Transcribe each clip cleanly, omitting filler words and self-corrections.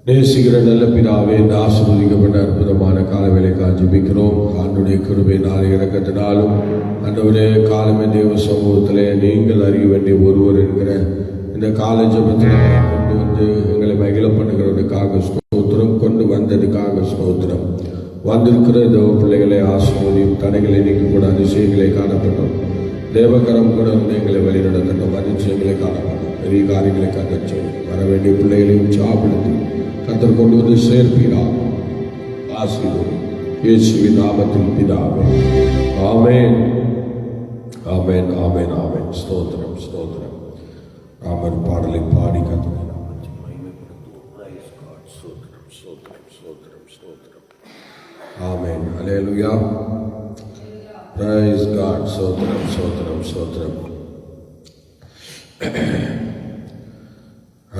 நேசிக்கிற நல்ல பிதாவே, இந்த ஆசீர்வதிக்கப்பட்ட அற்புதமான காலவேளைக்காக ஜெபிக்கிறோம். ஆண்டுடைய கிருபை நாளை இறக்கத்தினாலும் ஆண்டவரே, காலமே தேவ சமூகத்திலே நீங்கள் அறிய வேண்டிய ஒருவர் என்கிற இந்த கால ஜெபத்தில் கொண்டு வந்து எங்களை மகிழ பண்ணுகிறதுக்காக ஸ்தோத்திரம், கொண்டு வந்ததுக்காக ஸ்தோத்திரம். வந்திருக்கிற தேவ பிள்ளைகளை ஆசீர்வதியும், தடைகளை நீக்கக்கூட அதிசயங்களை காணப்பட்டோம். தேவகரம் கூட வந்து எங்களை வழிநடத்தட்டும், அதிசயங்களை காணப்பட்டோம், பெரிய காரியங்களை கண்டச்சு வர வேண்டிய பிள்ளைகளையும் சாப்பிடுத்து கத்தர் கொண்டு வந்து சேர்ப்பீராக. ஆசீர்வதி இயேசுவின் நாமத்தில் பிதாவே, ஆமென், ஆமென், ஆமென், ஆமென். ஸ்தோத்திரம், ஸ்தோத்திரம். ராமர் பாடலை பாடி கத்தரை நாமத்தை மகிமைப்படுத்துவோம். Praise God. ஸ்தோத்திரம், ஸ்தோத்திரம், ஸ்தோத்திரம், ஸ்தோத்திரம். ஆமென், ஹல்லேலூயா. Praise God. ஸ்தோத்திரம், ஸ்தோத்திரம், ஸ்தோத்திரம்.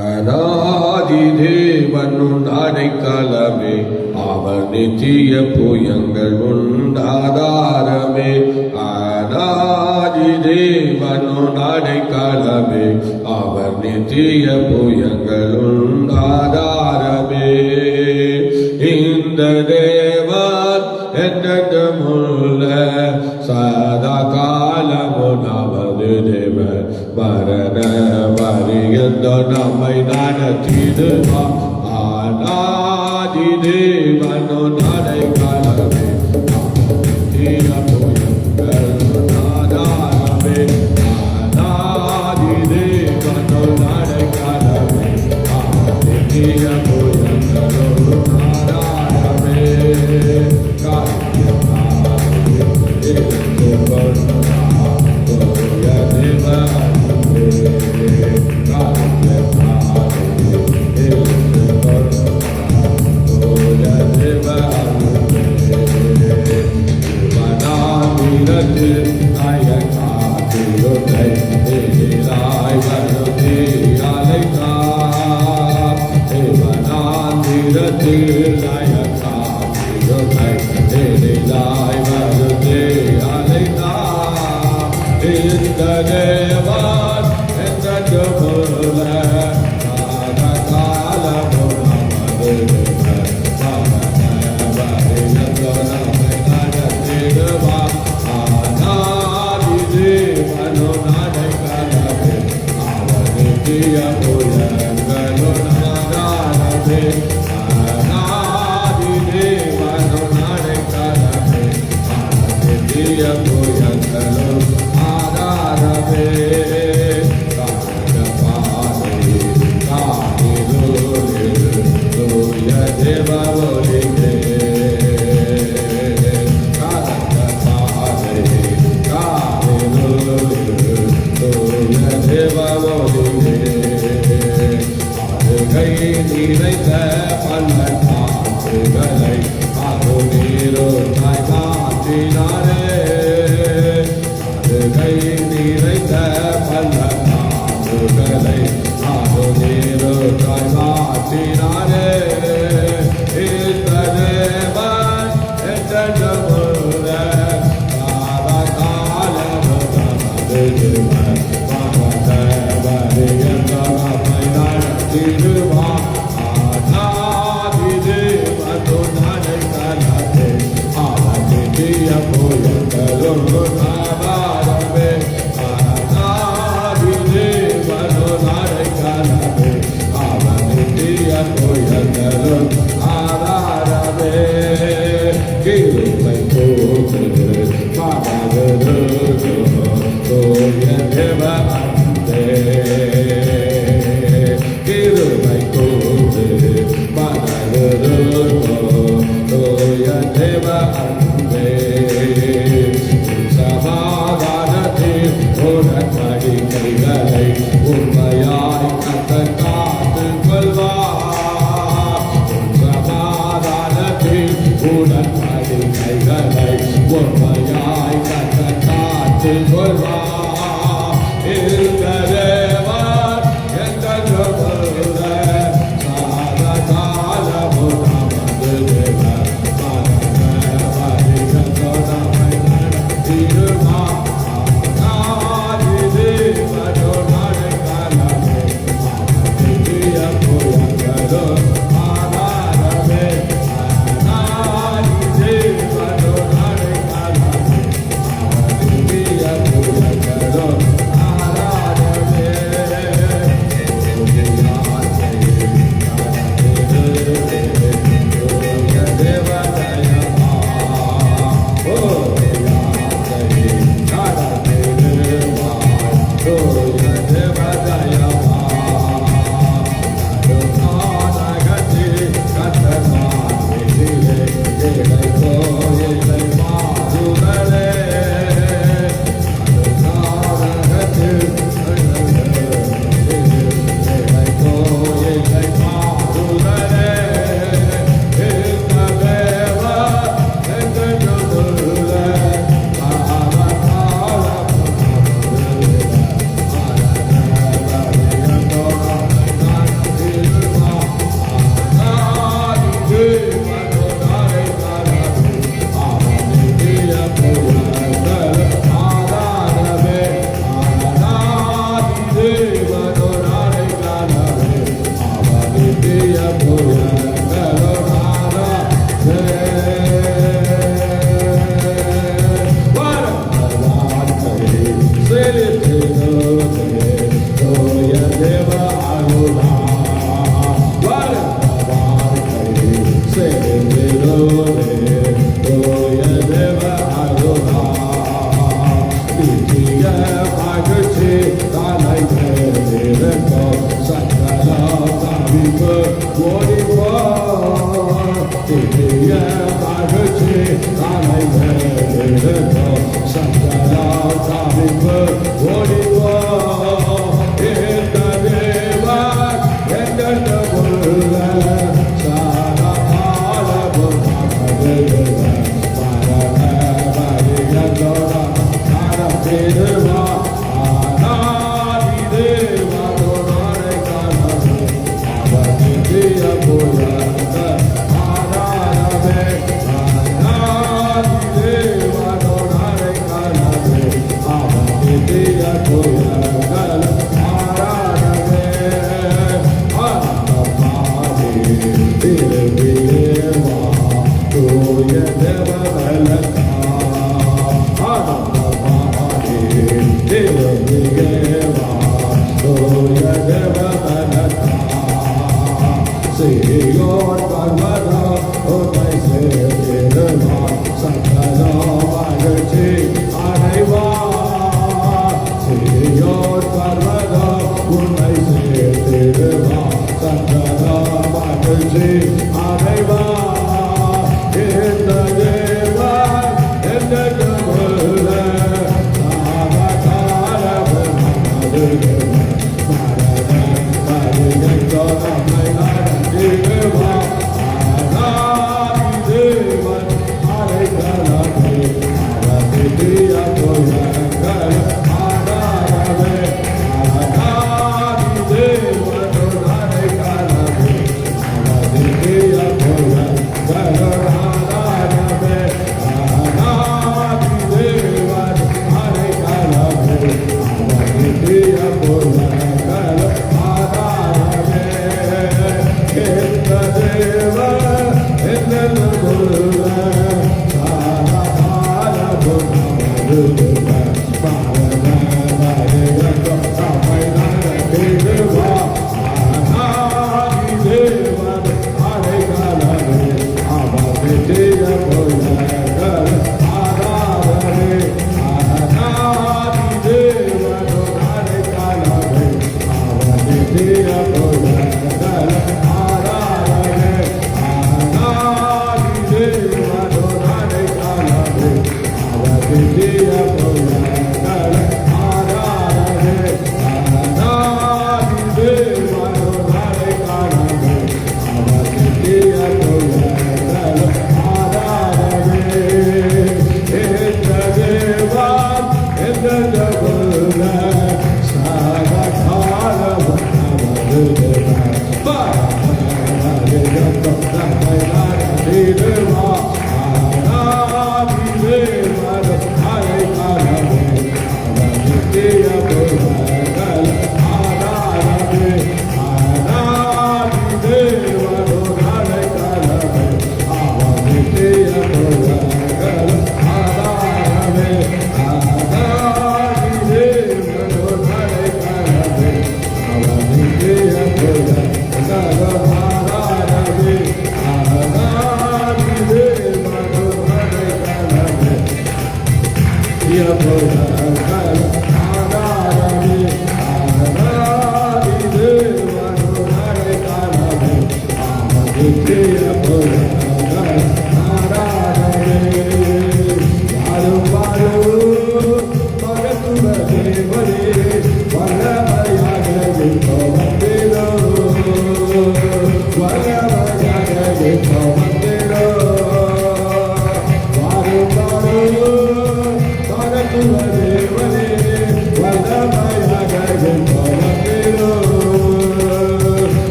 அநாதி தேவனுன் அடைக்கலமே, அவர் நித்திய புயங்கள் உண்டாதாரமே. அநாதி தேவனுன் அடைக்கலமே, அவர் நித்திய புயங்கள் உண்டாதாரமே. இந்த தேவன் என்றுமுள்ள சதா காலமும் நமது தேவன், மரண பரியந்த நம்மை நடத்திடுவார். ஆனாதி தேவனோ அடைக்கலமே, நித்திய புயங்கள் ஆதாரமே. ஆனாதி தேவனோ அடைக்கலமே, நித்திய புயங்கள் ஆதாரமே. Say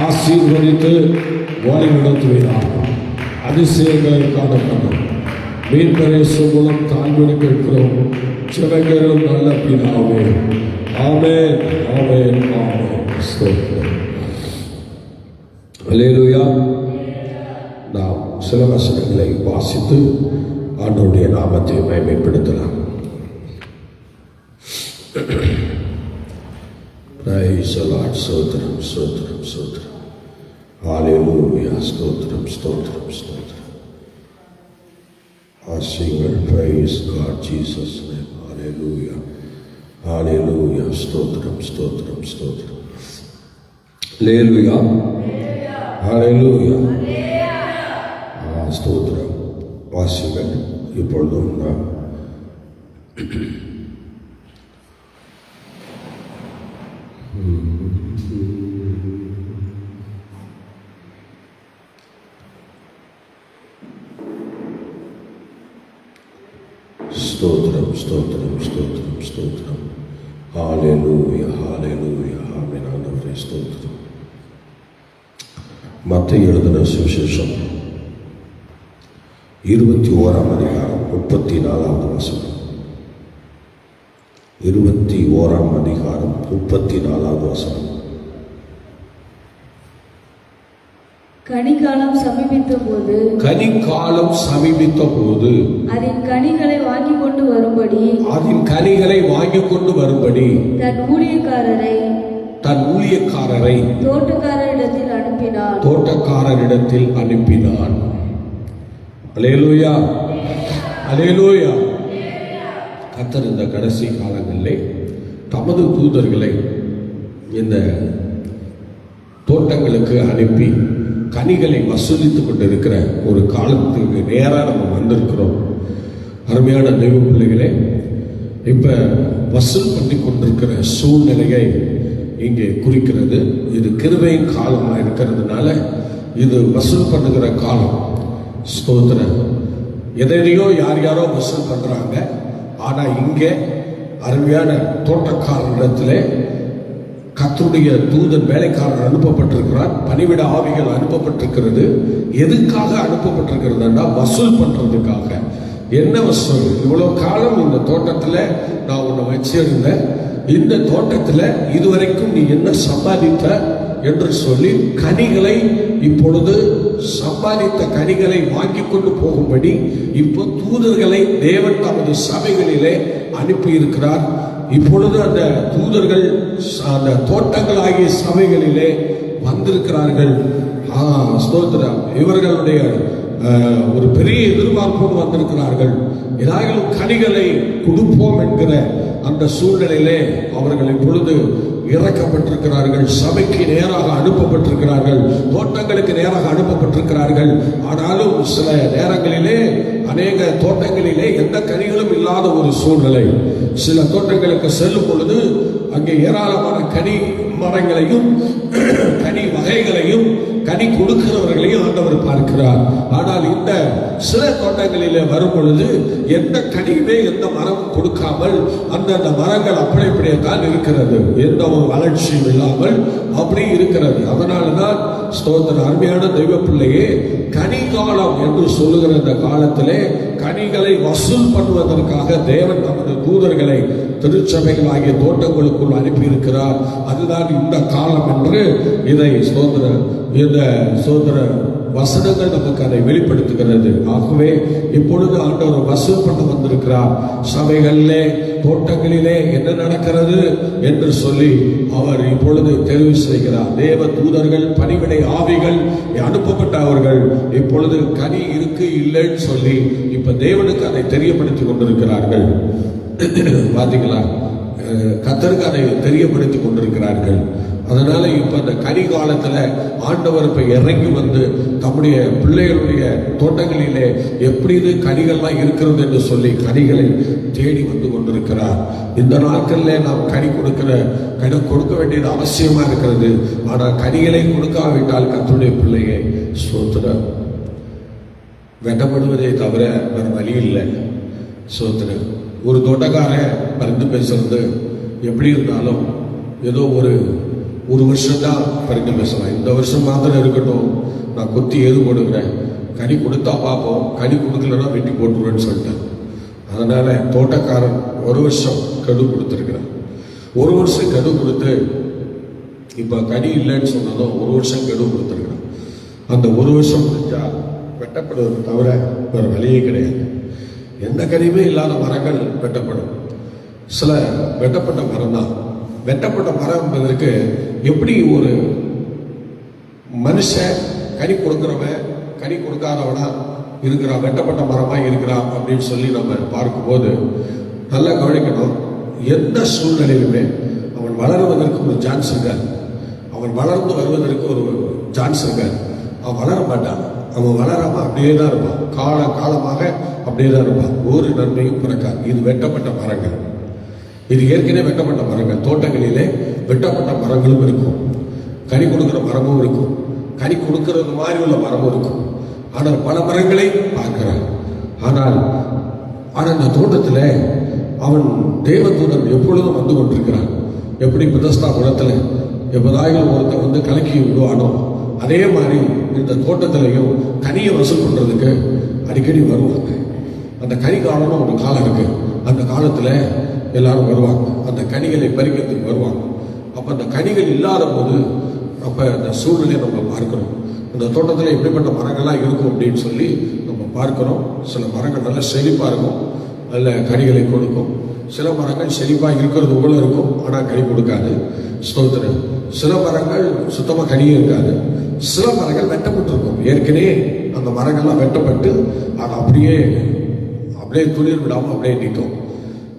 ஆசீர்வதித்து வழி நடத்துவீராக. அதிசயங்களை காணப்படும் மீன்பரேசு மூலம் தாழ்வுடன் கேட்கிறோம் சிவங்களும் நல்ல பிதாவே. ஆமென், ஆமென், ஆமென். ஸ்தோத்திரம். அல்லேலூயா. நாம் சில வசனங்களை வாசித்து ஆண்டவருடைய நாமத்தை மகிமைப்படுத்தலாம். Praise the Lord. ஸ்தோத்திரம், ஸ்தோத்திரம், ஸ்தோத்திரம். Hallelujah. ஸ்தோத்திரம், ஸ்தோத்திரம், ஸ்தோத்திரம். ஆசீர்வாதம். Praise God, Jesus name. Hallelujah. Hallelujah. ஸ்தோத்திரம், ஸ்தோத்திரம், ஸ்தோத்திரம். Hallelujah. Hallelujah. ஸ்தோத்திரம். வாசிகள் இப்பொழுதும் நாம் ஸ்தோத்திரம், ஸ்தோத்திரம், ஸ்தோத்திரம், ஸ்தோத்திரம். ஹalleluya, ஹalleluya. ஆமென். ஆண்டவரே ஸ்தோத்திரம். மத்தேயு எழுதின சுவிசேஷம் 21ஆம் அதிகாரம் 34வது வசனம். 21ஆம் அதிகாரம் 34வது வசனம். கனிகாலம் சமீபித்த போது அதன் கனிகளை வாங்கி கொண்டு வரும்படி தன் ஊழியக்காரரை தோட்டக்காரரிடத்தில் அனுப்பினான். அல்லேலூயா, அல்லேலூயா. கர்த்தர் இந்த கடைசி காலங்களிலே தமது தூதர்களை இந்த தோட்டங்களுக்கு அனுப்பி கனிகளை வசூலித்துக் கொண்டிருக்கிற ஒரு காலத்துக்கு நேராக நம்ம வந்திருக்கிறோம். அருமையான தெய்வ பிள்ளைகளே, இப்ப வசூல் பண்ணி கொண்டிருக்கிற சூழ்நிலையை இங்கே குறிக்கிறது. இது கிருபையின் காலமா இருக்கிறதுனால இது வசூல் பண்ணுகிற காலம். ஸ்தோத்திரம். எதையோ யாரோ வசூல் பண்றாங்க. ஆனா இங்கே அருமையான தோட்டக்காரரிடத்திலே கர்த்தருடைய தூதன் வேலைக்காரர் அனுப்பப்பட்டிருக்கிறார். பணிவிட ஆவிகள் அனுப்பப்பட்டிருக்கிறது. எதுக்காக அனுப்பப்பட்டிருக்கிறதுனா வசூல் பண்றதுக்காக. என்ன வசூல்? இவ்வளவு காலம் இந்த தோட்டத்துல நான் உன்னை வச்சிருந்தேன். இந்த தோட்டத்துல இதுவரைக்கும் நீ என்ன சம்பாதித்த என்று சொல்லி கனிகளை, இப்பொழுது சம்பாதித்த கனிகளை வாங்கி கொண்டு போகும்படி இப்போ தூதர்களை தேவன் தமது சபைகளிலே அனுப்பி இருக்கிறார். இப்பொழுது அந்த தூதர்கள் அந்த தோட்டங்களாகிய சபைகளிலே வந்திருக்கிறார்கள். ஸ்தோத்திரம். இவர்களுடைய ஒரு பெரிய எதிர்பார்ப்போடு வந்திருக்கிறார்கள். ஏதாவது கனிகளை கொடுப்போம் என்கிற அந்த சூழ்நிலையிலே அவர்கள் இப்பொழுது இறக்கப்பட்டிருக்கிறார்கள். சபைக்கு நேராக அனுப்பப்பட்டிருக்கிறார்கள். தோட்டங்களுக்கு நேராக அனுப்பப்பட்டிருக்கிறார்கள். ஆனாலும் சில நேரங்களிலே அநேக தோட்டங்களிலே எந்த கனிகளும் இல்லாத ஒரு சூழ்நிலை. சில தோட்டங்களுக்கு செல்லும் பொழுது அங்கே ஏராளமான கனி மரங்களையும் கனி வகைகளையும் கனி கொடுக்கிறவர்களையும் ஆண்டவர் பார்க்கிறார். ஆனால் இந்த சில தோட்டங்களிலே வரும் பொழுது எந்த கனியுமே எந்த மரம் கொடுக்காமல் அந்த மரங்கள் அப்படியே தான் இருக்கிறது. எந்த ஒரு வளர்ச்சியும் இல்லாமல் அப்படி இருக்கிறது. அதனாலதான் ஸ்தோத்திர அருமையான தெய்வ பிள்ளையே, கனி காலம் என்று சொல்லுகிற இந்த காலத்திலே கனிகளை வசூல் பண்ணுவதற்காக தேவன் தமது தூதர்களை திருச்சபைகள் ஆகிய தோட்டங்களுக்குள் அனுப்பி இருக்கிறார். அதுதான் இந்த காலம் என்று இதை இந்த சோதர வசனங்கள் நமக்கு அதை வெளிப்படுத்துகிறது. ஆகவே இப்பொழுது ஆண்டவர் வசூல் பண்ண வந்திருக்கிறார். சபைகளிலே தோட்டங்களிலே என்ன நடக்கிறது என்று சொல்லி அவர் இப்பொழுது தெரிவு செய்கிறார். தேவ தூதர்கள், பணிவிடை ஆவிகள் அனுப்பப்பட்ட அவர்கள் இப்பொழுது கனி இருக்கு இல்லைன்னு சொல்லி இப்ப தேவனுக்கு அதை தெரியப்படுத்தி கொண்டிருக்கிறார்கள். பாத்தீங்களா? கர்த்தருக்கு அதை தெரியப்படுத்தி கொண்டிருக்கிறார்கள். அதனால இப்ப அந்த கனி காலத்துல ஆண்டவர் இப்ப இறங்கி வந்து தம்முடைய பிள்ளைகளுடைய தோட்டங்களிலே எப்படி இது கனிகள்லாம் இருக்கிறது என்று சொல்லி கனிகளை தேடி வந்து கொண்டிருக்கிறார். இந்த நாட்கள்ல நாம் கனி கொடுக்க வேண்டியது அவசியமா இருக்கிறது. ஆனால் கனிகளை கொடுக்காவிட்டால் கர்த்தருடைய பிள்ளையை ஸ்தோத்திரம் வெட்டப்படுவதை தவிர வேற வழி இல்லை. ஸ்தோத்திரம். ஒரு தோட்டக்காரன் பறிந்து பேசுறது எப்படி இருந்தாலும் ஏதோ ஒரு வருஷம் தான் பறித்து பேசலாம். இந்த வருஷம் மாத்திரம் இருக்கட்டும், நான் கொத்தி எது கொடுக்குறேன், கனி கொடுத்தா பார்ப்போம், கனி கொடுக்கலன்னா வெட்டி போட்டுருவேன்னு சொல்லிட்டேன். அதனால தோட்டக்காரன் ஒரு வருஷம் கடு கொடுத்துருக்கிறான். ஒரு வருஷம் கடு கொடுத்து இப்ப கனி இல்லைன்னு சொன்னதும் ஒரு வருஷம் கடு கொடுத்துருக்கிறான். அந்த ஒரு வருஷம் முடிஞ்சா வெட்டப்படுவது தவிர வேற வழியே கிடையாது. எந்த கனியுமே இல்லாத மரங்கள் வெட்டப்படும். சில வெட்டப்பட்ட மரம் தான். வெட்டப்பட்ட மரம் என்பதற்கு எப்படி ஒரு மனுஷன் கனி கொடுக்கிறவன் கனி கொடுக்காதவனா இருக்கிறான், வெட்டப்பட்ட மரமா இருக்கிறான் அப்படின்னு சொல்லி நம்ம பார்க்கும்போது நல்லா கவனிக்கணும். எந்த சூழ்நிலையிலுமே அவன் வளருவதற்கு ஒரு சான்ஸ் இருக்காது. அவன் வளர்ந்து வருவதற்கு ஒரு சான்ஸ் இருக்காது. அவன் வளர மாட்டான். அவன் வளராம அப்படியே தான் இருப்பான். காலமாக அப்படியே தான் இருப்பான். ஒரு நன்மையும் பிறக்காது. இது வெட்டப்பட்ட மரங்கள். இது ஏற்கனவே வெட்டப்பட்ட மரங்கள். தோட்டங்களிலே வெட்டப்பட்ட மரங்களும் இருக்கும், கனி கொடுக்கிற மரமும் இருக்கும், கனி கொடுக்கிறது மாதிரி உள்ள மரமும் இருக்கும். ஆனால் பல மரங்களை பார்க்கிறான். ஆனால் இந்த தோட்டத்துல அவன் தேவதூதன் எப்பொழுதும் வந்து கொண்டிருக்கிறான். எப்படி பெதஸ்தா குளத்துல எப்பதாயிலும் ஒருத்தன் வந்து கலக்கி விடுவானோ அதே மாதிரி இந்த தோட்டத்திலையும் கனியை வசூல் பண்றதுக்கு அடிக்கடி வருவாங்க. அந்த கனி காலம்னு ஒரு காலம் இருக்கு. அந்த காலத்துல எல்லாரும் வருவாங்க, அந்த கனிகளை பறிக்கிறதுக்கு வருவாங்க. அப்ப அந்த கனிகள் இல்லாத போது அப்ப அந்த சூழ்நிலையை நம்ம பார்க்கிறோம். இந்த தோட்டத்தில் எப்படிப்பட்ட மரங்கள்லாம் இருக்கும் அப்படின்னு சொல்லி நம்ம பார்க்கிறோம். சில மரங்கள் நல்ல செழிப்பா இருக்கும், நல்ல கனிகளை கொடுக்கும். சில மரங்கள் செழிப்பா இருக்கிறது போல இருக்கும், ஆனா கனி கொடுக்காது. ஸ்தோத்திரம். சில மரங்கள் சுத்தமா கனியே இருக்காது. சில மரங்கள் வெட்டப்பட்டிருக்கும். ஏற்கனவே அந்த மரங்கள்லாம் வெட்டப்பட்டு அது அப்படியே துளிர் விடாம அப்படியே நிற்கும்.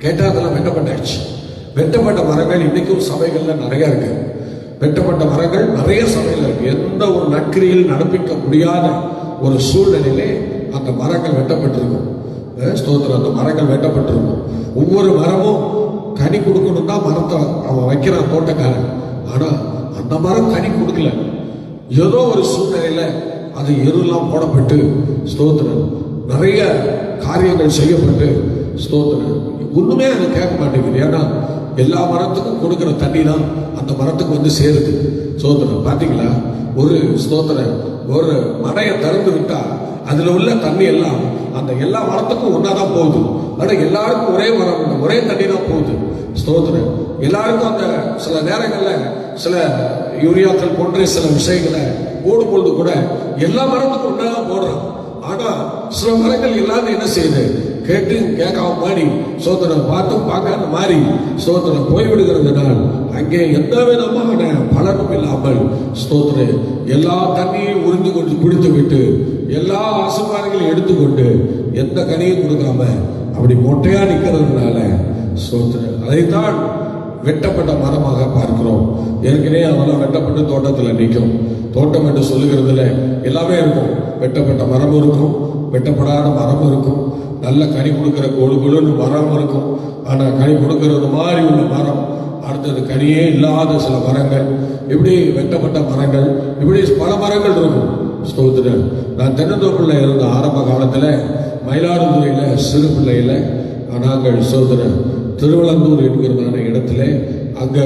கேட்டா அதெல்லாம் வெட்டப்பட்டாச்சு. வெட்டப்பட்ட மரங்கள் இன்னைக்கும் சபைகள்ல நிறைய இருக்கு. வெட்டப்பட்ட மரங்கள் நிறைய சபைகள் இருக்கு. எந்த ஒரு நற்கிரியில் நடப்பிக்க முடியாத ஒரு சூழ்நிலையிலே அந்த மரங்கள் வெட்டப்பட்டிருக்கும். ஸ்தோத்திரம். அந்த மரங்கள் வெட்டப்பட்டிருக்கும். ஒவ்வொரு மரமும் கனி கொடுக்கணும் தான் மரத்தை அவன் வைக்கிறான் தோட்டக்காரன். ஆனா அந்த மரம் கனி கொடுக்கல. ஏதோ ஒரு சூழ்நிலையில அது எருலாம் போடப்பட்டு ஸ்தோத்திரம் நிறைய காரியங்கள் செய்யப்பட்டு ஸ்தோத்திரம் ஒண்ணுமே அது கேட்க மாட்டேங்குது. ஏன்னா எல்லா மரத்துக்கும் கொடுக்கிற தண்ணி தான் அந்த மரத்துக்கு வந்து சேருது. ஸ்தோத்திரம். பாத்தீங்களா, ஒரு ஸ்தோத்திரம் ஒரு மடையை திறந்து விட்டா அதுல உள்ள தண்ணி எல்லாம் அந்த எல்லா மரத்துக்கும் ஒன்னாதான் போகுது. ஆனா எல்லாருக்கும் ஒரே மரம் ஒரே தண்ணி தான் போகுது. ஸ்தோத்திரம். எல்லாருக்கும் அந்த சில நேரங்கள்ல சில யூரியாக்கள் போன்ற சில விஷயங்களை போடும் பொழுது கூட எல்லா மரத்துக்கும் ஒன்னாதான் போடுறான். ஆனா சில மரங்கள் எல்லாரும் என்ன செய்யுது, கேட்டு கேட்காம மாறி சோதனம் பார்த்தும் பார்க்காத மாறி சோதனம் போய்விடுகிறதுனால் அங்கே எந்த விதமான பலனும் இல்லாமல் ஸ்தோத்திரம் எல்லா தண்ணியையும் உறிந்து கொண்டு குடித்து விட்டு எல்லா ஆசீர்வாதங்களையும் எடுத்துக்கொண்டு எந்த கனியும் கொடுக்காம அப்படி மொட்டையா நிற்கிறதுனால ஸ்தோத்திரம் அதைத்தான் வெட்டப்பட்ட மரமாக பார்க்கிறோம். ஏற்கனவே அதெல்லாம் வெட்டப்பட்டு தோட்டத்தில் நிற்கும். தோட்டம் என்று சொல்லுகிறதுல எல்லாமே இருக்கும். வெட்டப்பட்ட மரம் இருக்கும், வெட்டப்படாத மரம் இருக்கும், நல்ல கனி கொடுக்கிற கொழுன்னு மரம் இருக்கும். ஆனால் கனி கொடுக்கறது மாதிரி உள்ள மரம், அடுத்தது கனியே இல்லாத சில மரங்கள், இப்படி வெட்டப்பட்ட மரங்கள், இப்படி பல மரங்கள் இருக்கும். ஸ்தோத்திரம். நான் தென்னந்தோப்பில் இருந்த ஆரம்ப காலத்தில் மயிலாடுதுறையில் சிறு பிள்ளையில் நாங்கள் ஸ்தோத்திரம் திருவள்ளந்தூர் என்கிறதான இடத்துல அங்கே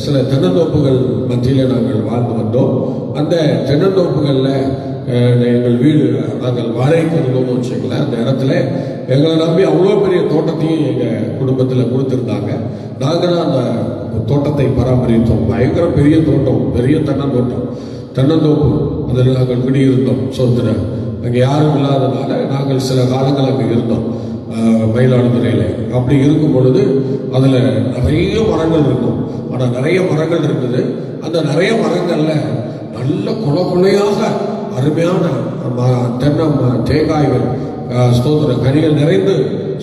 சில தென்னந்தோப்புகள் மத்தியில் நாங்கள் வாழ்ந்து வந்தோம். அந்த தென்னந்தோப்புகளில் எங்கள் வீடு நாங்கள் வாடகைக்கு இருந்தோம்னு வச்சுக்கல. அந்த இடத்துல எங்களை நம்பி அவ்வளோ பெரிய தோட்டத்தையும் எங்கள் குடும்பத்தில் கொடுத்துருந்தாங்க. நாங்கள் தான் அந்த தோட்டத்தை பராமரித்தோம். பயங்கர பெரிய தோட்டம், பெரிய தென்னந்தோப்பு. அதில் நாங்கள் குடியிருந்தோம். சோதனை அங்கே யாரும் இல்லாதனால நாங்கள் சில காலங்கள் அங்கே இருந்தோம் மயிலாடுதுறையில். அப்படி இருக்கும் பொழுது அதில் நிறைய மரங்கள் இருக்கும். ஆனால் நிறைய மரங்கள் இருக்குது. அந்த நிறைய மரங்களில் நல்ல கொலையாக அருமையான தேங்காய்கள் ஸ்தோத்திர கனிகள் நிறைந்து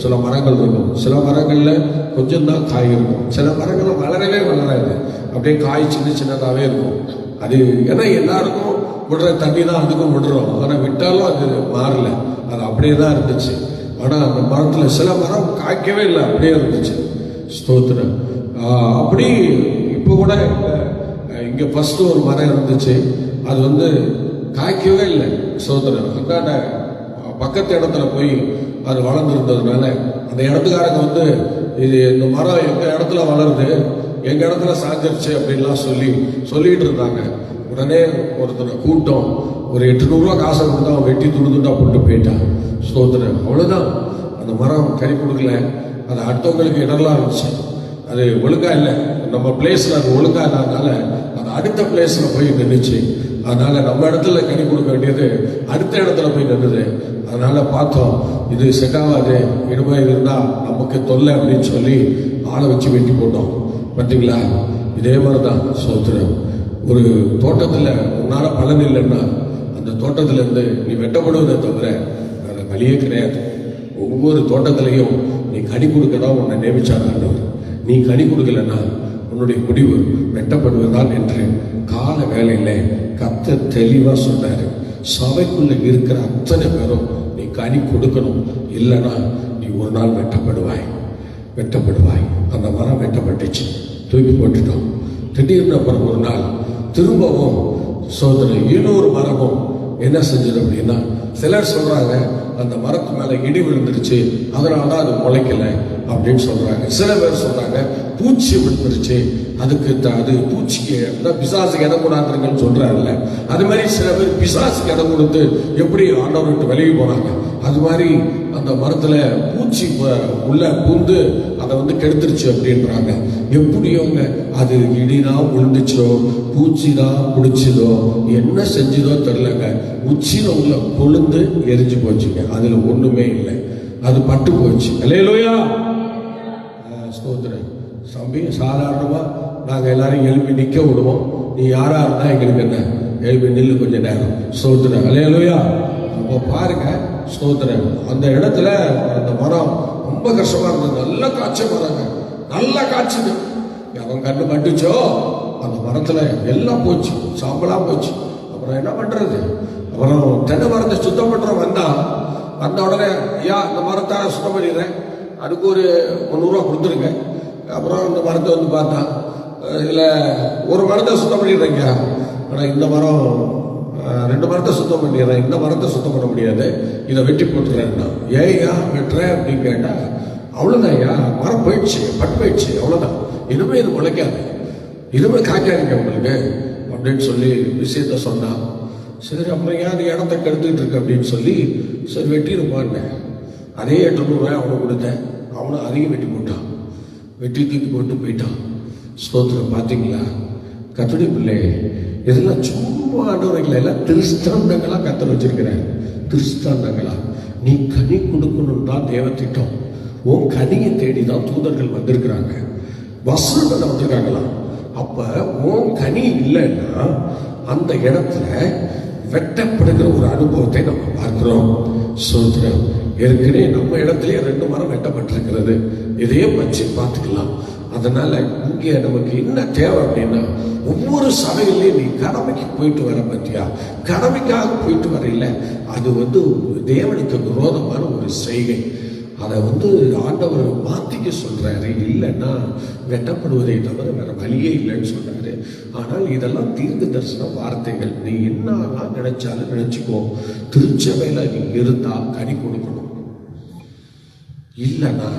சில மரங்கள் இருக்கும். சில மரங்களில் கொஞ்சம் தான் காய் இருக்கும். சில மரங்கள் வளரவே வளராது, அப்படியே காய் சின்னதாகவே இருக்கும். அது ஏன்னா எல்லாருக்கும் விடுற தண்ணி தான் அதுக்கும் விடுறோம். ஆனால் விட்டாலும் அது மாறல, அது அப்படியே தான் இருந்துச்சு. ஆனால் அந்த மரத்தில் சில மரம் காய்க்கவே இல்லை, அப்படியே இருந்துச்சு. ஸ்தோத்திரம். அப்படி இப்போ கூட இங்கே ஃபஸ்ட்டு ஒரு மரம் இருந்துச்சு, அது வந்து காய்க்கவே இல்லை. ஸ்தோத்திரம். அந்தாண்ட பக்கத்து இடத்துல போய் அது வளர்ந்துருந்ததுனால அந்த இடத்துக்காரங்க வந்து இது இந்த மரம் எங்கள் இடத்துல வளருது, எங்கள் இடத்துல சாஞ்சிருச்சு அப்படின்லாம் சொல்லிட்டு இருந்தாங்க. உடனே ஒருத்தனை கூட்டம் ஒரு 800 ரூபா காசை கொடுத்தா அவன் வெட்டி துண்டுதுண்டா போட்டு போயிட்டான். ஸ்தோத்திரம். அவ்வளோதான். அந்த மரம் கறி கொடுக்கல, அது அடுத்தவங்களுக்கு இடர்லாம் இருந்துச்சு. அது ஒழுங்கா இல்லை, நம்ம பிளேஸில் அது ஒழுங்கா இல்லாதனால அது அடுத்த பிளேஸில் போய் நின்றுச்சு. அதனால நம்ம இடத்துல கனி கொடுக்க வேண்டியது அடுத்த இடத்துல போய் நின்றுது. அதனால பார்த்தோம், இது செட் ஆகாது, இனிமே இருந்தால் நமக்கு தொல்லை அப்படின்னு சொல்லி ஆளை வச்சு வெட்டி போட்டோம். பார்த்தீங்களா, இதே மாதிரி தான் ஸ்தோத்திரம். ஒரு தோட்டத்தில் உன்னால பலன் இல்லைன்னா அந்த தோட்டத்திலேருந்து நீ வெட்டப்படுவதை தவிர அது வழியே கிடையாது. ஒவ்வொரு தோட்டத்திலையும் நீ கனி கொடுக்கதான் உன்னை நியமிச்சார் ஆண்டவர். நீ கனி கொடுக்கலன்னா உன்னுடைய முடிவு வெட்டப்படுவதுதான் என்று கால வேலையில் கர்த்தர் தெளிவாக சொன்னார். சபைக்குள்ள இருக்கிற அத்தனை பேரும் நீ கனி கொடுக்கணும், இல்லைன்னா நீ ஒரு நாள் வெட்டப்படுவாய். அந்த மரம் வெட்டப்பட்டுச்சு, தூக்கி போட்டுட்டோம். திடீர்னு அப்புறம் ஒரு நாள் திரும்பவும் சோதனை இன்னொரு மரமும் என்ன செஞ்சது அப்படின்னா, சிலர் சொல்றாங்க அந்த மரத்து மேல இடி விழுந்துருச்சு, அதனால அது முளைக்கல அப்படின்னு சொல்றாங்க. சில பேர் சொல்றாங்க பூச்சி விழுந்துருச்சு, அதுக்கு அது பூச்சிக்கு பிசாசுக்கு இடம் கூடாதுன்னு சொல்றாருல்ல, அது மாதிரி சில பேர் பிசாசுக்கு இடம் கொடுத்து எப்படி ஆண்டவர் விட்டு விலகி போனாங்க. அது மாதிரி அந்த மரத்துல பூச்சி உள்ள பூந்து அதை வந்து கெடுத்துருச்சு அப்படின்றாங்க. எப்படியோங்க அது இடிதான் விழுந்துச்சோ, பூச்சிதான் பிடிச்சதோ, என்ன செஞ்சதோ தெரியலங்க, உச்சியில உள்ள கொழுந்து எரிஞ்சு போச்சுங்க. அதுல ஒண்ணுமே இல்லை, அது பட்டு போச்சு. அல்லேலூயா, ஸ்தோத்திரம். சம்பி சாதாரணமா நாங்க எல்லாரும் எழுப்பி நிக்க விடுவோம். நீ யாரா இருந்தா எங்களுக்கு என்ன, எழுப்பி நில்லு கொஞ்ச நேரம். ஸ்தோத்திரம். அல்லேலூயா. அப்போ பாருங்க ஸ்தோத்திரம். அந்த இடத்துல அந்த மரம் ரொம்ப கஷ்டமா இருந்தது. நல்ல காய்ச்ச மரங்க, நல்லா காய்ச்சது. அவன் கண்ணு பட்டுச்சோ அந்த மரத்துல எல்லாம் போச்சு, சாம்பலா போச்சு. அப்புறம் என்ன பண்றது? அப்புறம் தென்னை மரத்தை சுத்தம் பண்ற வந்தா வந்த உடனே ஐயா இந்த மரத்தை சுத்தம் பண்ணிடுறேன், அதுக்கு ஒரு 300 ரூபா கொடுத்துருங்க. அப்புறம் இந்த மரத்தை வந்து பார்த்தான், இதில் ஒரு மரத்தை சுத்தம் பண்ணிடுறேங்க, ஆனால் இந்த மரம் 2 மரத்தை சுத்தம் பண்ணிடுறேன், இந்த மரத்தை சுத்தம் பண்ண முடியாது, இதை வெட்டி போட்டுறேன்னா. ஏய்யா வெட்டுறேன் அப்படின்னு கேட்டா, அவ்வளோதான் ஐயா, மரம் போயிடுச்சு, பட்டு போயிடுச்சு, அவ்வளோதான், இனிமே இது முளைக்காது, இனிமே காய்க்காதீங்க உங்களுக்கு அப்படின்னு சொல்லி விஷயத்த சொன்னான். சரி அப்புறம் ஏன் அது இடத்த கெடுத்துக்கிட்டு இருக்கு அப்படின்னு சொல்லி சரி வெட்டிருப்பான்னு அதே 800 ரூபாய் அவனுக்கு கொடுத்தேன். அவனும் அதையும் வெட்டி போட்டான், வெட்டி தூக்கி போட்டு போயிட்டான். ஸ்தோத்திரம். பார்த்தீங்களா கர்த்தருடைய பிள்ளை, இதெல்லாம் சும்மா ஆண்டவர்களா எல்லாம் திருஷ்டாந்தங்களா கத்தர் வச்சிருக்கிறேன். திருஷ்டாந்தங்களா நீ கனி கொடுக்கணும் தான் தேவ திட்டம். உன் கனியை தேடி தான் தூதர்கள் வந்திருக்கிறாங்க, வசனங்கள் வந்திருக்காங்களா. அப்ப உன் கனி இல்லைன்னா அந்த இடத்துல வெட்டப்படுகிற ஒரு அனுபவத்தை நம்ம பார்க்கிறோம். ஸ்தோத்திரம். ஏற்கனவே நம்ம இடத்துலயே 2 மரம் வெட்டப்பட்டிருக்கிறது, இதையே வச்சு பார்த்துக்கலாம். அதனால இங்கே நமக்கு என்ன தேவை அப்படின்னா, ஒவ்வொரு சபையிலையும் நீ கடமைக்கு போயிட்டு வர பத்தியா, கடமைக்காக போயிட்டு வரையில அது தேவனுக்கு விரோதமான ஒரு செய்கை. அதை ஆண்டவர் மாத்திக்க சொல்றாரு. இல்லைன்னா வெட்டப்படுவதை தவிர வேற வழியே இல்லைன்னு சொல்றாரு. ஆனால் இதெல்லாம் தீர்க்க தரிசன வார்த்தைகள். நீ என்னதான் நினைச்சாலும் நினைச்சுக்கோ, திருச்சபையில நீ இருந்தா கனி கொடுக்கணும். இல்லைன்னா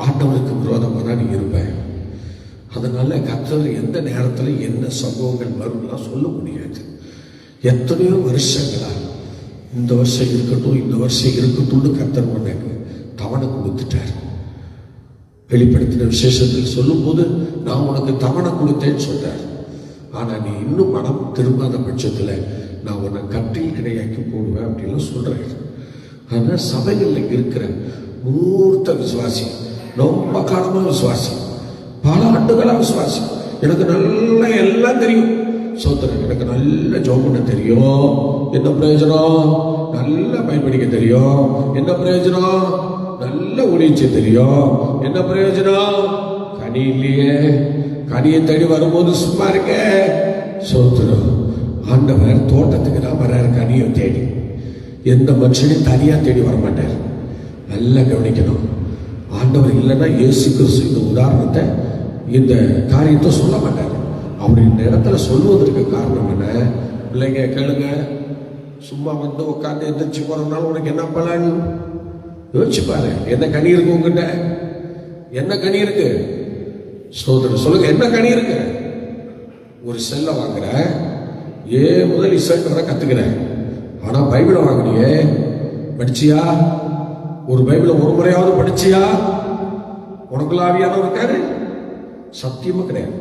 ஆண்டவருக்கு விரோதமாக நீ இருப்பேன். அதனால கர்த்தர் எந்த நேரத்துல என்ன சம்பவங்கள் வரும்லாம் சொல்ல முடியாது. எத்தனையோ வருஷங்களா இந்த வருஷம் இருக்கட்டும், இந்த வருஷம் இருக்கட்டும்னு கர்த்தர் உனக்கு தவணை கொடுத்துட்டார். வெளிப்படுத்தின விசேஷத்தில் சொல்லும் போது நான் உனக்கு தவணை கொடுத்தேன்னு சொல்றார். ஆனா நீ இன்னும் மனம் திரும்பாத பட்சத்துல நான் உன்னை கட்டில் கிடையாக்கி போடுவேன் அப்படின்னு சொல்றேன். ஆனா சபைகள்ல இருக்கிற மூர்த்த விசுவாசி, ரொம்ப காலமா விசுவாசி, பல ஆண்டுகளா விசுவாசி, எனக்கு நல்ல எல்லாம் தெரியும், சோத்திரம், எனக்கு நல்ல ஜெபம் பண்ண தெரியும், என்ன பிரயோஜனம், நல்ல பயன்படிக்க தெரியும், என்ன பிரயோஜனம், நல்ல ஊழியச்சு தெரியும், என்ன பிரயோஜனம், கனி இல்லையே. கனியை தேடி வரும்போது சும்மா இருக்க. சோத்திரம். ஆண்டவர் தோட்டத்துக்கு தான் வர்றாரு கனியை தேடி. எந்த மனுஷனையும் தனியா தேடி வர மாட்டார். நல்லா கவனிக்கணும். ஆண்டவர் இல்லைன்னா இயேசு கிறிஸ்து இந்த உதாரணத்தை, இந்த காரியத்தை சொல்ல மாட்டார். அவர் இந்த இடத்துல சொல்வதற்கு காரணம் என்ன? பிள்ளைங்க கேளுங்க, சும்மா உட்காந்து எந்திரிச்சு போறதுனால உனக்கு என்ன பலன்? யோசிச்சு பாரு. என்ன கனி இருக்கு உங்ககிட்ட? என்ன கனி இருக்கு? சோதரர் சொல்லுங்க, என்ன கனி இருக்கு? ஒரு செல்லை வாங்குற, ஏ முதல் இசட் வர கத்துக்கிற, ஆனா பைபிளை வாங்கினியே, படிச்சியா? ஒரு பைபிளை ஒரு முறையாவது படிச்சியா? உனக்குள்ள ஆவியானவர் இருக்காரு? சத்தியமா கிடையாது.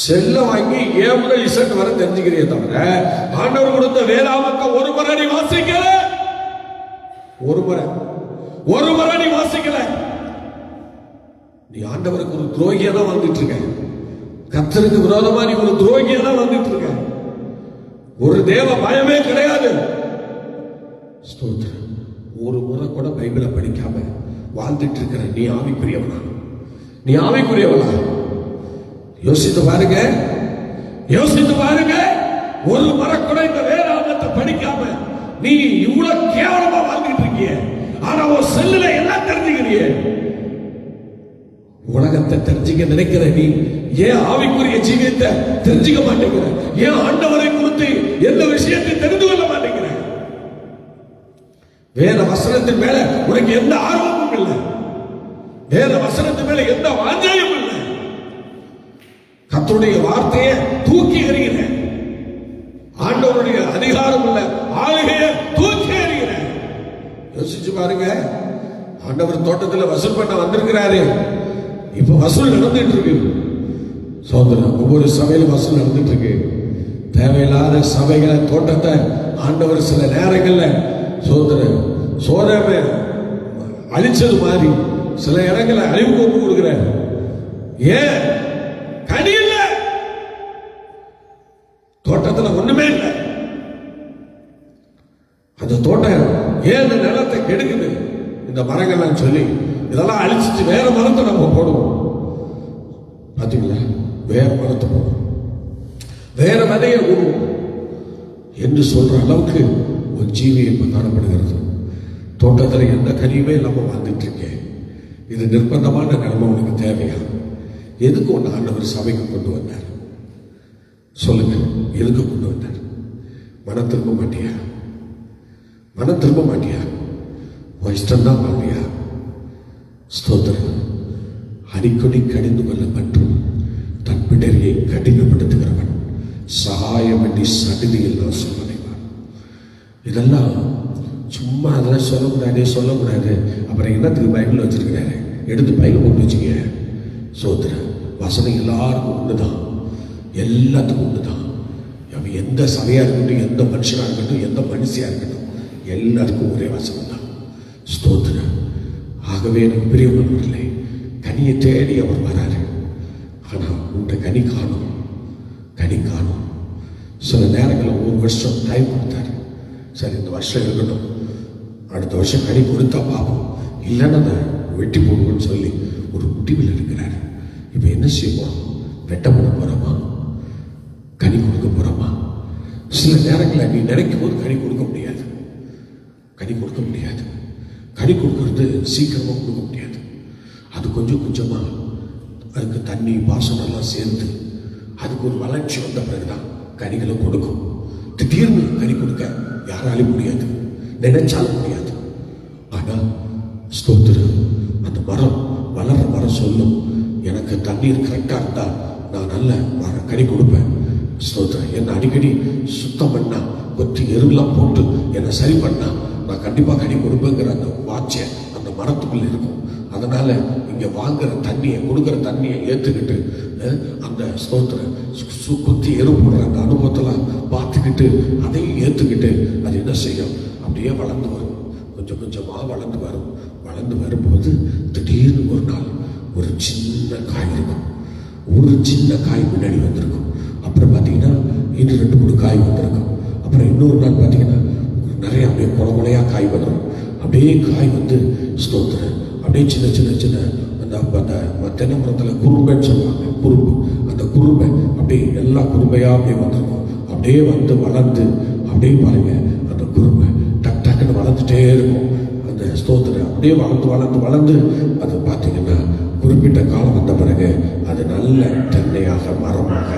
செல்ல வாங்கி ஏ முதல் இசட் வர தெரிஞ்சுக்கிறிய தவிர ஆண்டவர் கொடுத்த வேதாமத்தை ஒரு முறை நீ வாசிக்கல. ஒரு முறை நீ வாசிக்கல. நீ ஆண்டவருக்கு ஒரு துரோகியா தான் வந்துட்டு இருக்க. கர்த்தருக்கு விரோதமா நீ ஒரு துரோகியா தான் வந்துட்டு இருக்க. ஒரு தேவ பயமே கிடையாது. ஸ்தோத்திரம். ஒரு முறை கூட பைபிளை படிக்காம வாழ்ந்துட்டு இருக்கிற நீ ஆவிக்குரியவனா? நீ ஆவிக்குரியவனா? யோசித்து பாருங்க, யோசித்து பாருங்க. ஒரு முறை கூட இந்த வேதாகமத்தை படிக்காம நீ இவ்வளவு கேவலமா வாழ்ந்துட்டு இருக்கிய. ஆனா உன் செல்லுல எல்லாம் தெரிஞ்சுக்கிறிய. உலகத்தை தெரிஞ்சுக்க நினைக்கிற நீ ஏன் ஆவிக்குரிய ஜீவியத்தை தெரிஞ்சுக்க மாட்டேங்கிற? ஏன் ஆண்டவரை குறித்து எந்த விஷயத்தை தெரிந்து கொள்ள மாட்டேங்கிற? வேத வசனத்தின் மேல உனக்கு எந்த ஆர்வமும் இல்லை. வேத வசனத்தின் மேல எந்த வாஞ்சையும் இல்லை. கர்த்தருடைய வார்த்தையை தூக்கி எறிகிற, ஆண்டவருடைய அதிகாரம் உள்ள ஆளுகையை தூக்கி எறிகிற. யோசிச்சு பாருங்க. ஆண்டவர் தோட்டத்தில் வசூல் பண்ண வந்திருக்கிறாரு. இப்ப வசூல் நடந்துட்டு இருக்கு. சோதரன், ஒவ்வொரு சபையிலும் வசூல் நடந்துட்டு இருக்கு. தேவையில்லாத சபைகளை, தோட்டத்தை ஆண்டவர் சில நேரங்கள்ல சோதனை அழிச்சது மாதிரி சில இடங்களை அழிவு ஒப்பு கொடுக்கிற. ஏன்? கனி இல்ல, தோட்டத்துல ஒண்ணுமே இல்லை. அந்த தோட்டம் ஏன் இந்த நிலத்தை கெடுக்குது? இந்த மரங்கள்லாம் சொல்லி இதெல்லாம் அழிச்சிட்டு வேற மரத்தை நம்ம போடுவோம். பாத்தீங்களா? வேற மரத்தை போடுவோம், வேற விதையை போடுவோம் என்று சொல்ற அளவுக்கு ஒரு ஜீவியம் காணப்படுகிறது. தோட்டத்தில் எந்த கனியுமே இல்லாமல் வாழ்ந்துட்டு இருக்கேன். இது நிர்பந்தமான நிலைமை உனக்கு தேவையா? எதுக்கு ஒன்று ஆண்டவர் சபைக்கு கொண்டு வந்தார்? சொல்லுங்க, எதுக்கு கொண்டு வந்தார்? மனம் திரும்ப மாட்டியா? மனம் திரும்ப மாட்டியா? உன் இஷ்டம்தான் வாழ்வியா? ஸ்தோத்திரம். அடிக்கடி கடிந்து கொள்ளப்பட்டும் தன் பிடரியை கடினப்படுத்துகிறவன் சகாயம் வேண்டி சடுதியில் நான் சொல்லலைவான். இதெல்லாம் சும்மா அதெல்லாம் சொல்லக்கூடாது. அப்புறம் என்னத்துக்கு பைபிள் வச்சிருக்கிறாரு? எடுத்து பைபிள் போட்டு வச்சுக்க. சோத்திர வசனம் எல்லாருக்கும் ஒண்ணுதான், எல்லாத்துக்கும் ஒண்ணுதான். அவன் எந்த சபையா இருக்கட்டும், எந்த மனுஷனா இருக்கட்டும், எந்த மனுஷியா இருக்கட்டும், எல்லாருக்கும் ஒரே வசனம் தான். ஸ்தோத்திர. ஆகவே எனக்கு பிரியமானவர்களே, கனியை தேடி அவர் வராரு. ஆனா உன்னை கனி காணும். சில நேரங்களில் ஒரு வருஷம் டைம் கொடுத்தாரு. சரி, இந்த வருஷம் இருக்கட்டும், அடுத்த வருஷம் கனி கொடுத்தா பார்ப்போம், இல்லைன்னா அதை வெட்டி போடுவோம்னு சொல்லி ஒரு முடிவில் இருக்கிறாரு. இப்போ என்ன செய்வோம்? வெட்ட பண்ண போறோமா? கனி கொடுக்க போறோமா? சில நேரங்களில் நீ நினைக்கும் போது கனி கொடுக்க முடியாது. கனி கொடுக்கறது சீக்கிரமா கொடுக்க முடியாது. அது கொஞ்சம் கொஞ்சமா அதுக்கு தண்ணி பாசனம் எல்லாம் சேர்ந்து அதுக்கு ஒரு வளர்ச்சி வந்த பிறகுதான் கனிகளை கொடுக்கும். திடீர்னு கனி கொடுக்க யாராலும் முடியாது, நினைச்சாலும் முடியாது. ஆனா ஸ்தோத்திரம், அந்த மரம் வளர்ற மரம் சொல்லும், எனக்கு தண்ணீர் கரெக்டா இருந்தா நான் நல்ல கனி கொடுப்பேன். ஸ்தோத்திரம். என்னை அடிக்கடி சுத்தம் பண்ணா, கொத்தி எருவெல்லாம் போட்டு என்னை சரி பண்ணா நான் கண்டிப்பா கனி கொடுப்பேங்கிற அந்த வாட்சிய அந்த மரத்துக்குள்ள இருக்கும். அதனால இங்க வாங்குற தண்ணியை, கொடுக்குற தண்ணியை ஏத்துக்கிட்டு அந்த ஸ்தோத்திர குத்தி எரு போடுற அந்த அனுபவத்தெல்லாம் பார்த்துக்கிட்டு அதையும் ஏத்துக்கிட்டு அது என்ன செய்யும்? அப்படியே வளர்ந்து வரும், கொஞ்சம் கொஞ்சமா வளர்ந்து வரும். வளர்ந்து வரும்போது திடீர்னு ஒரு நாள் ஒரு சின்ன காய் இருக்கும். ஒரு சின்ன காய் முன்னாடி வந்திருக்கும். அப்புறம் பார்த்தீங்கன்னா இன்னும் 2-3 காய் வந்திருக்கும். அப்புறம் இன்னொரு நாள் பார்த்தீங்கன்னா நிறைய அப்படியே குளகுலையா காய் வந்துடும். அப்படியே காய் வந்து ஸ்தோத்திரம் அப்படியே சின்ன சின்ன சின்ன அந்த தென்னை மரத்தில் குறும்பைன்னு சொல்லுவாங்க, குறும்பு. அந்த குறும்பை அப்படியே எல்லா குறும்பையா அப்படியே வந்திருக்கும். அப்படியே வந்து வளர்ந்து அப்படியே பாருங்க, அந்த குறும்பை டக் டக்குன்னு வளர்ந்துட்டே இருக்கும். அந்த ஸ்தோத்திரம் அப்படியே வளர்ந்து அது பார்த்தீங்கன்னா குறிப்பிட்ட காலம் வந்த பிறகு அது நல்ல தென்னையாக, மரமாக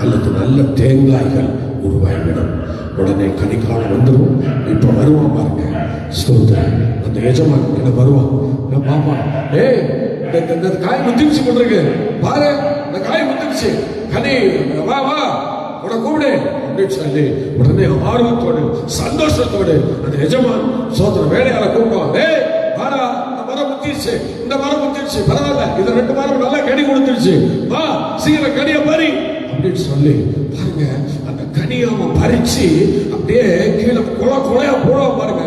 அல்லது நல்ல தேங்காய்கள் உருவாகிவிடும். உடனே கனிக்காலம் வந்துடும். இப்போ வருவான் பாருங்க ஸ்தோத்திரம். அந்த எஜமான் என்ன வருவான், பாப்பா இந்த காய் முத்திருச்சு கொண்டிருக்கு பாரு, இந்த காய் முத்திருச்சு, கனி வா உன கூப்பிடு அப்படின்னு சொல்லி உடனே ஆர்வத்தோடு சந்தோஷத்தோடு அந்த எஜமான் சோதர வேலையால கூப்பிடுவாங்க. வாடா, இந்த மரம் முத்திருச்சு பரவாயில்ல, இது 2 மரம் நல்லா கனி கொடுத்துருச்சு, வா சீக்கிரம் கனியை பறி அப்படின்னு சொல்லி பாருங்க. அந்த கனியை பறிச்சு அப்படியே கீழே குலையா போடுவான் பாருங்க.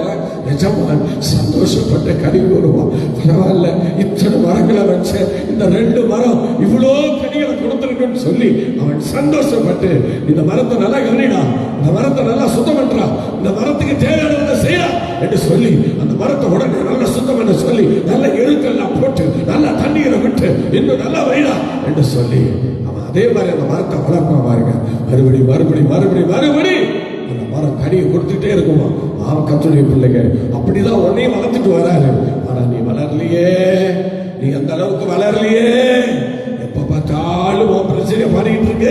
எஜமான் சந்தோஷப்பட்ட கனி போடுவான். பரவாயில்ல, இத்தனை மரங்களை வச்ச இந்த 2 மரம் இவ்வளோ கனிகளை கொடுத்துருக்குன்னு சொல்லி அவன் சந்தோஷப்பட்டு இந்த மரத்தை நல்லா கவனிடா, இந்த மரத்தை நல்லா சுத்தம் பண்றா, இந்த மரத்துக்கு தேவையானதை செய்யலாம் என்று சொல்லி அந்த மரத்தை உடனே நல்லா சுத்தம் பண்ண சொல்லி நல்ல எருக்கெல்லாம் போட்டு நல்லா தண்ணீரை விட்டு இன்னும் நல்லா வைடா என்று சொல்லி அவன் அதே மாதிரி அந்த மரத்தை வளர்ப்பான் பாருங்க. மறுபடி அந்த மரம் கனியை கொடுத்துட்டே இருக்குமா. அவன் கத்துடைய பிள்ளைங்க அப்படிதான் உன்னையும் வளர்த்துட்டு வராரு. ஆனா நீ வளரலையே, நீ அந்த அளவுக்கு வளரலையே. எப்ப பார்த்தாலும் உன் பிரச்சனை பண்ணிட்டு இருக்க,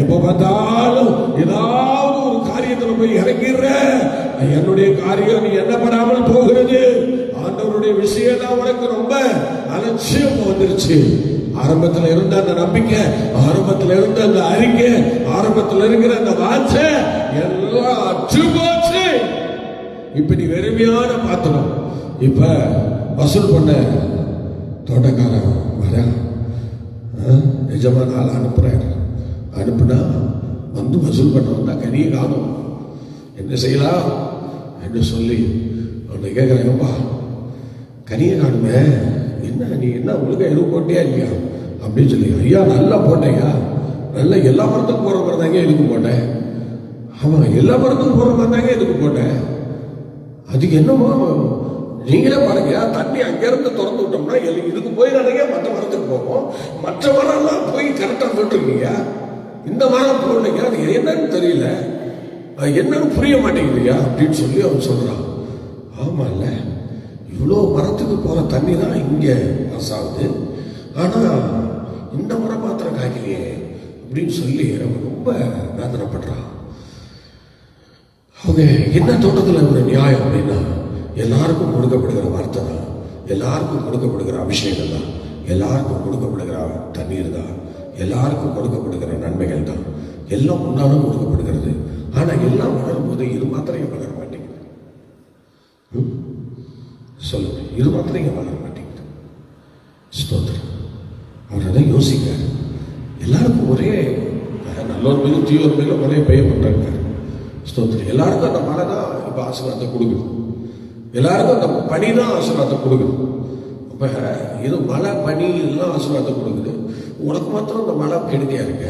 எப்ப பார்த்தாலும் ஏதாவது ஒரு காரியத்துல போய் இறங்கிடுற. என்னுடைய காரியம் நீ என்ன பண்ணாமல் போகிறது. ஆண்டவருடைய விஷயம் தான் உனக்கு ரொம்ப அலட்சியம் வந்துருச்சு. ஆரம்பத்தில் இருந்த அந்த நம்பிக்கை, ஆரம்பத்தில் இருந்த அந்த அறிக்கை, ஆரம்பத்தில் இருக்கிற அந்த வார்த்தை எல்லாம் அற்று போச்சு. இப்ப நீ வெறுமையான பாத்திரம். இப்ப வசூல் பண்ண தோட்டக்காரன் வர நிஜமான ஆள் அனுப்புறாரு. அனுப்புனா வந்து வசூல் பண்ண வந்தா கனியை காணும், என்ன செய்யலாம் என்று சொல்லி அவனை கேட்குறாங்கப்பா, கனியை காணுமே, என்ன நீ என்ன ஒழுங்கா எதுவும் போட்டியா இல்லையா அப்படின்னு சொல்லி. ஐயா நல்லா போட்டேயா, நல்லா எல்லா மரத்துக்கும் போற மாதிரி தாங்க எதுக்கு போட்டேன். ஆமா, எல்லா மரத்துக்கும் போற மாதிரி தாங்க எதுக்கு போட்டேன். அதுக்கு என்னமோ நீங்களே பாருங்க, தண்ணி அங்கிருந்து திறந்து விட்டோம்னா இதுக்கு போய் நினைக்க மற்ற மரத்துக்கு போகும், மற்ற மரம்லாம் போய் கரெக்டா போட்டுருக்கீங்க, இந்த மரம் போடலைங்க, அது என்னன்னு தெரியல, என்னன்னு புரிய மாட்டேங்குதுயா அப்படின்னு சொல்லி அவன் சொல்றான். ஆமா இல்ல, இவ்வளோ மரத்துக்கு போகிற தண்ணி தான் இங்கே பாஸ் ஆகுது, ஆனால் இந்த மரம் மாத்திரம் காய்க்கலையே அப்படின்னு சொல்லி அவன் ரொம்ப வேதனைப்படுறான். அவங்க என்ன தோட்டத்தில் ஒரு நியாயம் அப்படின்னா, எல்லாருக்கும் கொடுக்கப்படுகிற வார்த்தை தான், எல்லாருக்கும் கொடுக்கப்படுகிற அபிஷேகம் தான், எல்லாருக்கும் கொடுக்கப்படுகிற தண்ணீர் தான், எல்லாருக்கும் கொடுக்கப்படுகிற நன்மைகள் தான், எல்லாம் ஒன்றாலும் கொடுக்கப்படுகிறது. ஆனால் எல்லாம் வளரும் போது இது மாத்திரம் வளர மாட்டேங்குது. சொல்லுங்க, இது மாத்திரம் வளர மாட்டேங்குது. ஸ்தோத்திரம். அவர் அதை யோசிக்கிறார். எல்லாருக்கும் ஒரே நல்லோர் மேலும் தீயோர் மேலும் ஒரே பெய்ய பண்றாங்க. ஸ்தோத்திரம். எல்லாருக்கும் அந்த மழை தான் இப்போ ஆசீர்வாதத்தை கொடுக்குது, எல்லாருக்கும் அந்த பனி தான் ஆசீர்வாதத்தை கொடுக்குது. அப்போ இது மழை பனி எல்லாம் ஆசீர்வாதத்தை கொடுக்குது, உனக்கு மாத்திரம் அந்த மழை கெடுக்கையா இருக்க.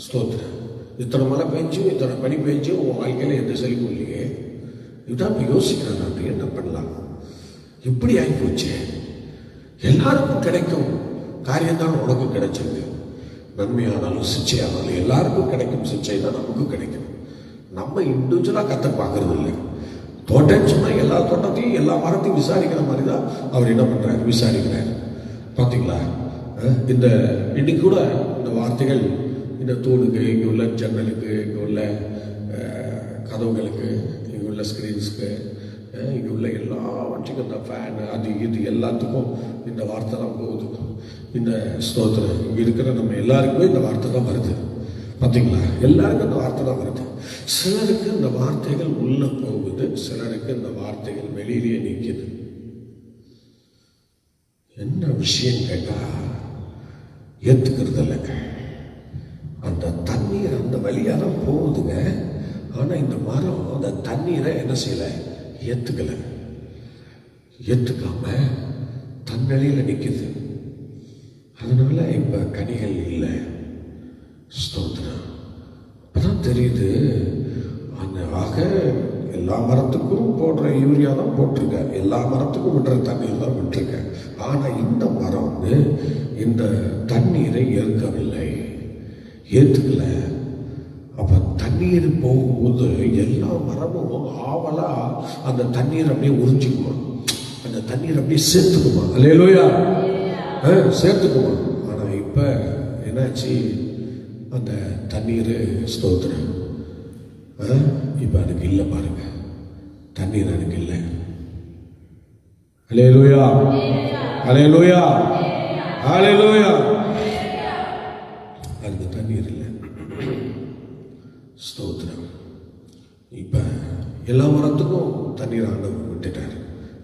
ஸ்தோத்திரம். இத்தனை மழை பெஞ்சும் இத்தனை பனி பெஞ்சும் உன் வாழ்க்கையில எந்த செழிப்பும் இல்லையே. இதுதான் இப்போ யோசிக்கிறேன், நான் என்ன பண்ணலாம், இப்படி ஆகி போச்சு. எல்லாருக்கும் கிடைக்கும் காரியம் தான் உனக்கு கிடைச்சிருக்கு. நன்மையானாலும் சிச்சையானாலும் எல்லாருக்கும் கிடைக்கும் சிச்சை தான் நமக்கும் கிடைக்கும். நம்ம இண்டிவிஜுவலாக கற்று பார்க்கறது இல்லை. தோட்டம் சொன்னால் எல்லா தோட்டத்தையும் எல்லா மரத்தையும் விசாரிக்கிற மாதிரி தான் அவர் என்ன பண்ணுறாரு, விசாரிக்கிறார். பார்த்தீங்களா, இந்த இன்னைக்கு கூட இந்த வார்த்தைகள் இந்த தூணுக்கு, இங்கே உள்ள ஜன்னலுக்கு, இங்கே உள்ள கதவுகளுக்கு, இங்கே உள்ள ஸ்க்ரீன்ஸ்க்கு, இங்கே உள்ள எல்லாவற்றுக்கும் இந்த ஃபேனு அது இது எல்லாத்துக்கும் இந்த வார்த்தை தான் போகுது. இந்த ஸ்தோத்திரம் இங்கே இருக்கிற நம்ம எல்லாருக்குமே இந்த வார்த்தை தான் வருது. பார்த்தீங்களா, எல்லாருக்கும் இந்த வார்த்தை தான் வருது. சிலருக்கு இந்த வார்த்தைகள் உள்ள போகுது, சிலருக்கு இந்த வார்த்தைகள் வெளியிலேயே நிற்குது. என்ன விஷயம் கேட்டா ஏத்துக்கிறது இல்லைங்க. அந்த தண்ணீர் அந்த வழியா தான் போகுதுங்க. ஆனா இந்த மரம் அந்த தண்ணீரை என்ன செய்யல, ஏத்துக்கல. ஏத்துக்காம தன்னழியில நிக்குது. அதனால இப்ப கனிகள் இல்லை. ஸ்தோத்திரம். அப்பதான் தெரியுது, அந்த ஆக எல்லா மரத்துக்கும் போடுற யூரியா தான் போட்டிருக்க, எல்லா மரத்துக்கும் விடுற தண்ணீர் தான் விட்டுருக்க. ஆனா இந்த மரம் வந்து இந்த தண்ணீரை ஏற்கவில்லை, ஏத்துக்கல. அப்ப தண்ணீர் போகும்போது எல்லா மரமும் ஆவலா அந்த தண்ணீர் அப்படியே உறிஞ்சிக்குமா, அந்த தண்ணீர் அப்படியே சேர்த்துக்குமா. அல்லேலூயா, சேர்த்துக்குமா. ஆனா இப்ப என்னாச்சு, அந்த தண்ணீர் ஸ்தோத்திரம் இப்ப அதுக்கு இல்லை. பாருங்க, தண்ணீர் அதுக்கு இல்லை. அல்லேலூயா, அல்லேலூயா, அல்லேலூயா. அதுக்கு தண்ணீர் இல்லை. ஸ்தோத்திரம். இப்ப எல்லா மரத்துக்கும் தண்ணீர் ஆண்டவர் விட்டுட்டார்,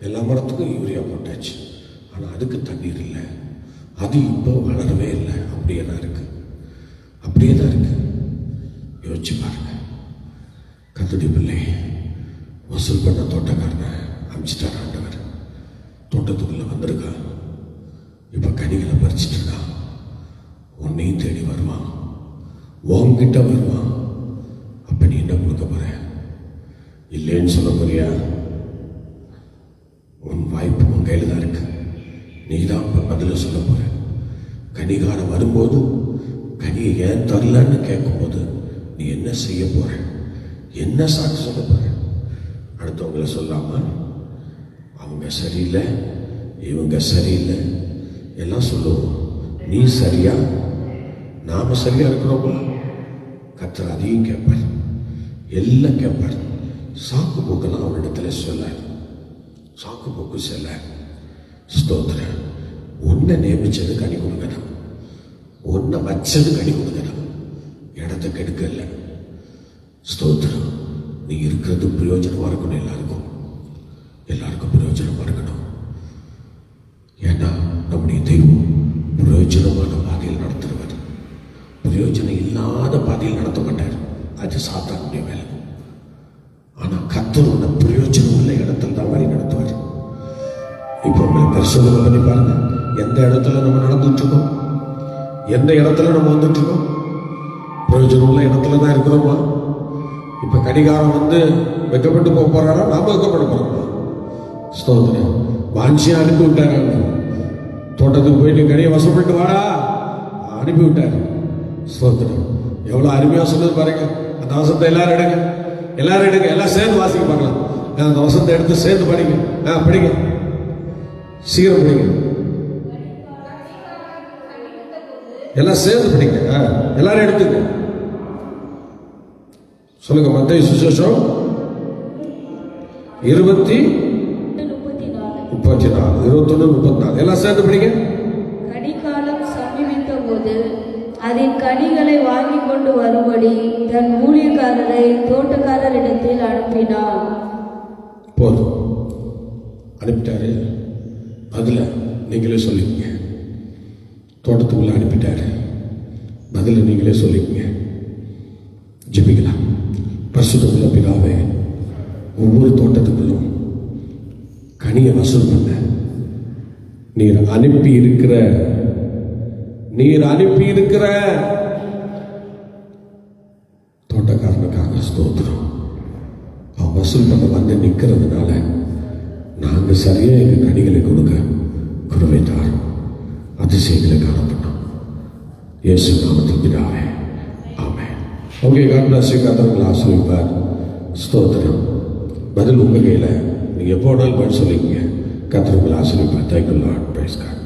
எல்லா மரத்துக்கும் யூரியா போட்டாச்சு. ஆனா அதுக்கு தண்ணீர் இல்லை. அது இப்போ வளரவே இல்லை, அப்படியே தான் இருக்கு, அப்படியே தான் இருக்கு. யோசிச்சு பாருங்க. கர்த்தருடைய பிள்ளை வசூல் பண்ண தோட்டக்காரனை அமிச்சிட்டார் ஆண்டவர். தோட்டத்துக்குள்ள வந்திருக்கான், இப்ப கனிகளை பறிச்சிட்டு இருக்கான். உன்னையும் தேடி வருவான், உன்கிட்ட வருவான். அப்ப நீ என்ன கொடுக்க போற? இல்லைன்னு சொல்ல போறியா? உன் வாய்ப்பு உன் கையில தான் இருக்கு. நீ தான் பதில சொல்ல போற. கனிகாரம் வரும்போது கனியை ஏன் தரலன்னு கேட்கும்போது நீ என்ன செய்ய போற? என்ன சாட்சி சொல்ல போற? அடுத்தவங்களை சொல்லாம அவங்க சரியில்லை, இவங்க சரியில்லை எல்லாம் சொல்லுவோம். நீ சரியா, நாம சரியா இருக்கிறோமா? கர்த்தர் அதையும் கேட்பார், எல்லாம் கேட்பார். சாக்கு போக்கெல்லாம் அவனிடத்துல சொல்ல, சாக்கு போக்கு சொல்ல. ஸ்தோத்திரம். உன்னை நியமிச்சது கனி கொடுக்கணும், உன்னை வச்சது கனி கொடுக்கணும், இடத்தை கெடுக்கல. ஸ்தோத்திரம். நீ இருக்கிறது பிரயோஜனமா இருக்கணும், எல்லாருக்கும் எல்லாருக்கும் பிரயோஜனமா இருக்கணும். ஏன்னா நம்முடைய தெய்வம் பிரயோஜனமான பாதையில் நடத்துறவர், பிரயோஜனம் இல்லாத பாதையில் நடத்த மாட்டார். அது சாத்தானுடைய வேலை. ஆனா கர்த்தர் உன்னை பிரயோஜனம் உள்ள இடத்துல தான் வழி நடத்துவார். இப்போ உங்களை பரிசோதனை பண்ணி பாருங்க. எந்த இடத்துல நம்ம நடந்துட்டு இருக்கோம், எந்த இடத்துல நம்ம வந்துட்டு இருக்கோம்? பிரயோஜனம் உள்ள இடத்துல தான் இருக்கிறோமா? இப்ப கடிகாரம் வந்து வெக்கப்பட்டு போக போறாரா, நாம வெக்கப்பட போறோமா? ஸ்தோத்திரம். வாஞ்சியா அனுப்பி விட்டாரு. தோட்டத்துக்கு போயிட்டு கனியை வசப்பட்டு வாடா அனுப்பி விட்டாரு. ஸ்தோத்திரம். எவ்வளவு அருமையா சொன்னது பாருங்க. அந்த வசனத்தை எல்லாரும் எடுங்க, எல்லாரும் எடுங்க, எல்லாம் சேர்ந்து வாசிக்க பார்க்கலாம். அந்த வசனத்தை எடுத்து சேர்ந்து படிங்க, படிங்க. சீக்கிரம் படிங்க, எல்லாம் சேர்ந்து படிங்க. எல்லாரும் எடுத்துங்க, சொல்லுங்க. மத்தேயு சுவிசேஷம் 20:34 எல்லாம் சேர்ந்து படிங்க. கடிகாலம் சமீபித்த போது அதன் கனிகளை வாங்கி கொண்டு வரும்படி தன் ஊழியக்காரரை தோட்டக்காரரிடத்தில் அனுப்பினார். போதும், அனுப்பிட்டாரு. பதில நீங்களே சொல்லிக்கங்க. தோட்டத்துக்குள்ள அனுப்பிட்டாரு, பதில நீங்களே சொல்லிக்கங்க. ஜெபிக்கலாம். பரிசுத்தமுள்ள பிதாவே, ஒவ்வொரு தோட்டத்துக்குள்ளும் கனியை வசூல் பண்ண நீர் அனுப்பி இருக்கிற தோட்டக்காரனுக்காக ஸ்தோத்திரம். அவன் வசூல் பண்ண வந்து நிற்கிறதுனால நாங்க சரியா எங்க கனிகளை கொடுக்க கிருபை தாரும். அதிசயங்களை காணப்பட்டோம். இயேசு நாமத்தில் பிதாவே, ஆமென். Okay, God bless you. கர்த்தர் ஆசீர்வதிப்பார். ஸ்தோத்திரம். பதில் உங்க கையில. நீங்க எப்போ வேணாலும் பதில் சொல்லிக்கங்க. கர்த்தர் ஆசீர்வதிப்பார். Thank you Lord. Praise God.